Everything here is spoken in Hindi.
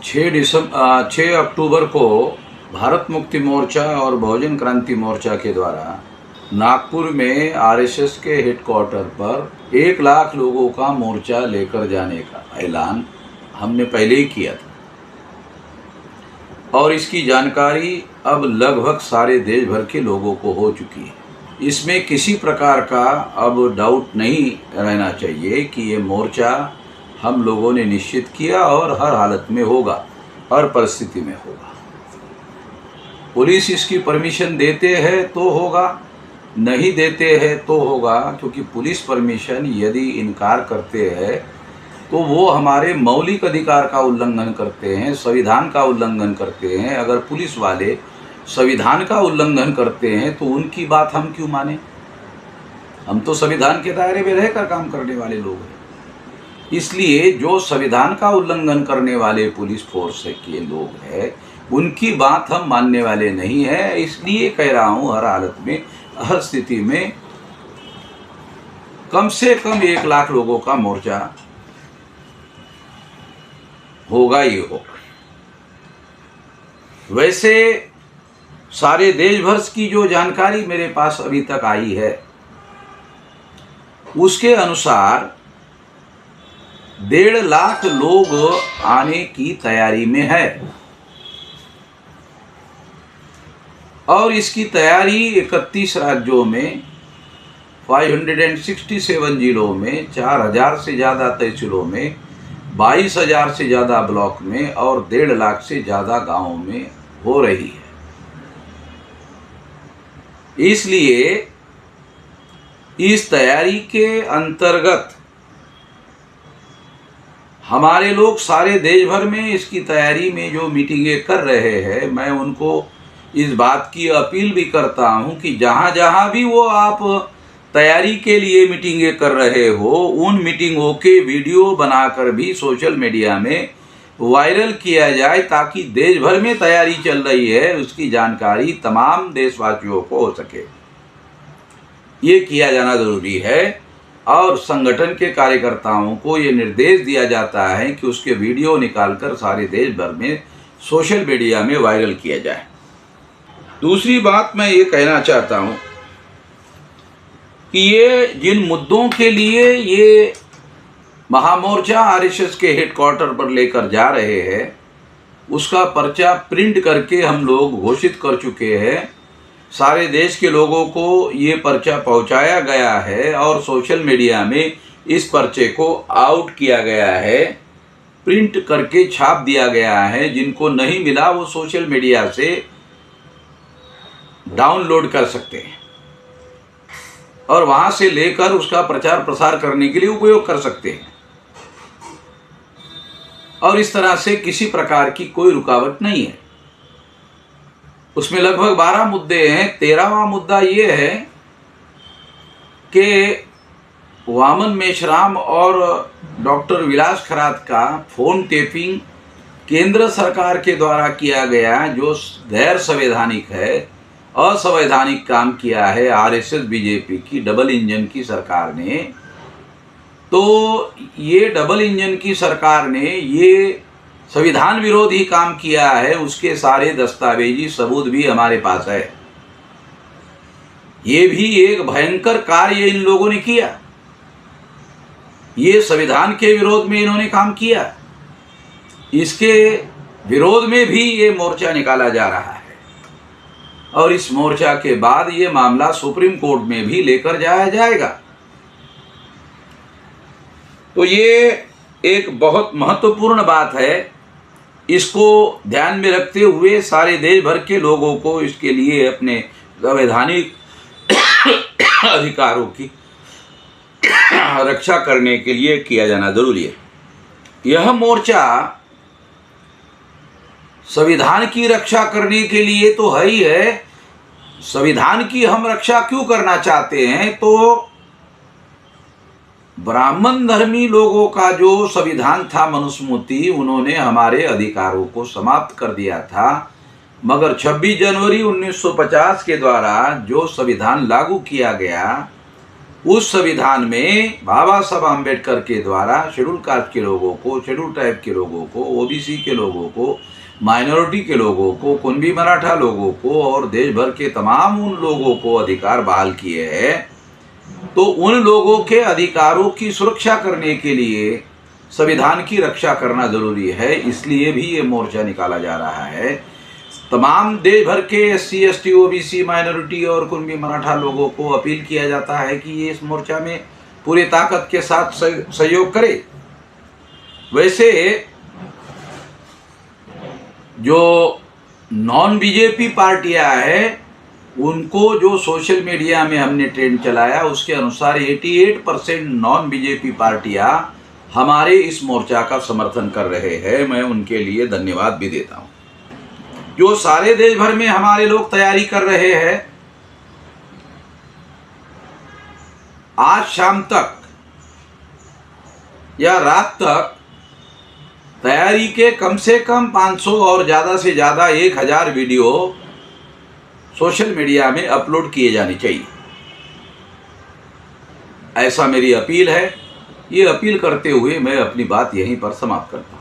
6 अक्टूबर को भारत मुक्ति मोर्चा और बहुजन क्रांति मोर्चा के द्वारा नागपुर में आरएसएस के हेडक्वार्टर पर 1 लाख लोगों का मोर्चा लेकर जाने का ऐलान हमने पहले ही किया था और इसकी जानकारी अब लगभग सारे देश भर के लोगों को हो चुकी है। इसमें किसी प्रकार का अब डाउट नहीं रहना चाहिए कि ये मोर्चा हम लोगों ने निश्चित किया और हर हालत में होगा, हर परिस्थिति में होगा। पुलिस इसकी परमिशन देते हैं तो होगा, नहीं देते हैं तो होगा, क्योंकि पुलिस परमिशन यदि इनकार करते हैं तो वो हमारे मौलिक अधिकार का उल्लंघन करते हैं, संविधान का उल्लंघन करते हैं। अगर पुलिस वाले संविधान का उल्लंघन करते हैं तो उनकी बात हम क्यों माने? हम तो संविधान के दायरे में रहकर काम करने वाले लोग हैं। इसलिए जो संविधान का उल्लंघन करने वाले पुलिस फोर्स के लोग हैं उनकी बात हम मानने वाले नहीं है। इसलिए कह रहा हूँ, हर हालत में, हर स्थिति में कम से कम 1 लाख लोगों का मोर्चा होगा ही होगा। वैसे सारे देश भर की जो जानकारी मेरे पास अभी तक आई है उसके अनुसार 1.5 लाख लोग आने की तैयारी में है और इसकी तैयारी 31 राज्यों में, 567 जिलों में, 4000 से ज़्यादा तहसीलों में, 22,000 से ज़्यादा ब्लॉक में और 1.5 लाख से ज़्यादा गांवों में हो रही है। इसलिए इस तैयारी के अंतर्गत हमारे लोग सारे देश भर में इसकी तैयारी में जो मीटिंगें कर रहे हैं, मैं उनको इस बात की अपील भी करता हूं कि जहां जहां भी वो आप तैयारी के लिए मीटिंगें कर रहे हो, उन मीटिंगों के वीडियो बनाकर भी सोशल मीडिया में वायरल किया जाए ताकि देश भर में तैयारी चल रही है उसकी जानकारी तमाम देशवासियों को हो सके। ये किया जाना जरूरी है और संगठन के कार्यकर्ताओं को ये निर्देश दिया जाता है कि उसके वीडियो निकालकर सारे देश भर में सोशल मीडिया में वायरल किया जाए। दूसरी बात मैं ये कहना चाहता हूँ कि ये जिन मुद्दों के लिए ये महामोर्चा आरएसएस के हेडक्वार्टर पर लेकर जा रहे हैं उसका पर्चा प्रिंट करके हम लोग घोषित कर चुके हैं। सारे देश के लोगों को ये पर्चा पहुंचाया गया है और सोशल मीडिया में इस पर्चे को आउट किया गया है, प्रिंट करके छाप दिया गया है। जिनको नहीं मिला वो सोशल मीडिया से डाउनलोड कर सकते हैं और वहां से लेकर उसका प्रचार प्रसार करने के लिए उपयोग कर सकते हैं और इस तरह से किसी प्रकार की कोई रुकावट नहीं है। उसमें लगभग 12 मुद्दे हैं। 13वां मुद्दा ये है कि वामन मेश्राम और डॉक्टर विलास खरात का फोन टेपिंग केंद्र सरकार के द्वारा किया गया जो गैर संवैधानिक है, असंवैधानिक काम किया है आरएसएस बीजेपी की डबल इंजन की सरकार ने। तो ये डबल इंजन की सरकार ने ये संविधान विरोधी काम किया है, उसके सारे दस्तावेजी सबूत भी हमारे पास है। ये भी एक भयंकर कार्य इन लोगों ने किया, ये संविधान के विरोध में इन्होंने काम किया। इसके विरोध में भी ये मोर्चा निकाला जा रहा है और इस मोर्चा के बाद ये मामला सुप्रीम कोर्ट में भी लेकर जाया जाएगा। तो ये एक बहुत महत्वपूर्ण बात है। इसको ध्यान में रखते हुए सारे देश भर के लोगों को इसके लिए अपने संवैधानिक अधिकारों की रक्षा करने के लिए किया जाना जरूरी है। यह मोर्चा संविधान की रक्षा करने के लिए तो है ही है। संविधान की हम रक्षा क्यों करना चाहते हैं? तो ब्राह्मण धर्मी लोगों का जो संविधान था मनुस्मृति, उन्होंने हमारे अधिकारों को समाप्त कर दिया था। मगर 26 जनवरी 1950 के द्वारा जो संविधान लागू किया गया उस संविधान में बाबा साहब आम्बेडकर के द्वारा शेड्यूल कास्ट के लोगों को, शेड्यूल ट्राइब के लोगों को, ओबीसी के लोगों को, माइनॉरिटी के लोगों को, कुणबी मराठा लोगों को और देश भर के तमाम उन लोगों को अधिकार बहाल किए हैं। तो उन लोगों के अधिकारों की सुरक्षा करने के लिए संविधान की रक्षा करना जरूरी है, इसलिए भी ये मोर्चा निकाला जा रहा है। तमाम देश भर के SC, ST, OBC, माइनॉरिटी और कुणबी मराठा लोगों को अपील किया जाता है कि ये इस मोर्चा में पूरी ताकत के साथ सहयोग करे। वैसे जो नॉन बीजेपी पार्टियां हैं, उनको जो सोशल मीडिया में हमने ट्रेंड चलाया उसके अनुसार 88% नॉन बीजेपी पार्टियां हमारे इस मोर्चा का समर्थन कर रहे हैं। मैं उनके लिए धन्यवाद भी देता हूं। जो सारे देश भर में हमारे लोग तैयारी कर रहे हैं, आज शाम तक या रात तक तैयारी के कम से कम 500 और ज़्यादा से ज़्यादा 1000 वीडियो सोशल मीडिया में अपलोड किए जाने चाहिए, ऐसा मेरी अपील है। ये अपील करते हुए मैं अपनी बात यहीं पर समाप्त करता हूँ।